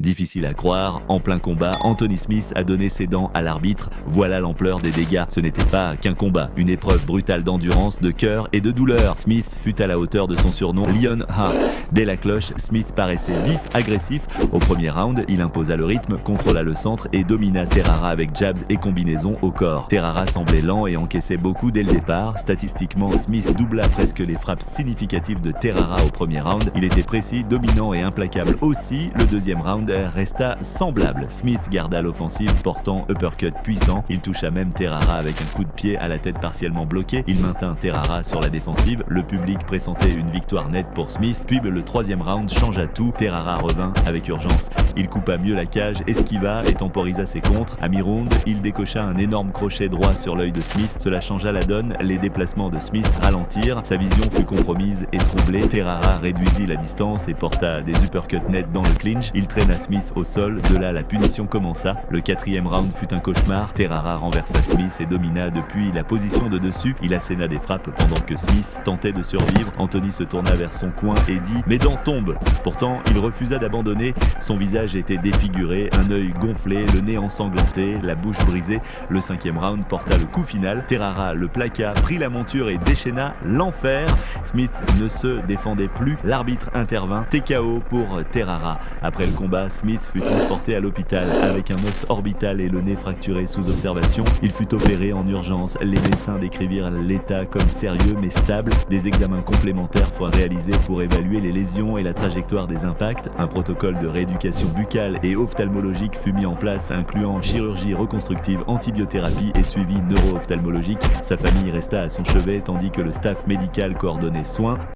Difficile à croire, en plein combat, Anthony Smith a donné ses dents à l'arbitre. Voilà l'ampleur des dégâts. Ce n'était pas qu'un combat, une épreuve brutale d'endurance, de cœur et de douleur. Smith fut à la hauteur de son surnom Lionheart. Dès la cloche, Smith paraissait vif, agressif. Au premier round, il imposa le rythme, contrôla le centre et domina Terrara avec jabs et combinaisons au corps. Terrara semblait lent et encaissait beaucoup dès le départ. Statistiquement, Smith doubla presque les frappes significatives de Terrara au premier round. Il était précis, dominant et implacable aussi. Le deuxième round resta semblable. Smith garda l'offensive, portant uppercut puissant. Il toucha même Terrara avec un coup de pied à la tête partiellement bloquée. Il maintint Terrara sur la défensive. Le public pressentait une victoire nette pour Smith. Puis le troisième round changea tout. Terrara revint avec urgence. Il coupa mieux la cage, esquiva et temporisa ses contres. À mi-round, il décocha un énorme crochet droit sur l'œil de Smith. Cela changea la donne. Les déplacements de Smith ralentirent. Sa vision fut compromise et troublée. Terrara réduisit la distance et porta des uppercuts nets dans le clinch. Il traîna Smith au sol, de là la punition commença. Le quatrième round fut un cauchemar. Terrara renversa Smith et domina depuis la position de dessus. Il asséna des frappes pendant que Smith tentait de survivre. Anthony se tourna vers son coin et dit « Mes dents tombent !» Pourtant, il refusa d'abandonner. Son visage était défiguré, un œil gonflé, le nez ensanglanté, la bouche brisée. Le cinquième round porta le coup final. Terrara le plaqua, prit la monture et déchaîna l'enfer. Smith ne se défendait plus. L'arbitre intervint. TKO pour Terrara. Après le combat, Smith fut transporté à l'hôpital avec un os orbital et le nez fracturé sous observation. Il fut opéré en urgence. Les médecins décrivirent l'état comme sérieux mais stable. Des examens complémentaires furent réalisés pour évaluer les lésions et la trajectoire des impacts. Un protocole de rééducation buccale et ophtalmologique fut mis en place, incluant chirurgie reconstructive, antibiothérapie et suivi neuro-ophtalmologique. Sa famille resta à son chevet tandis que le staff médical coordonnait soins.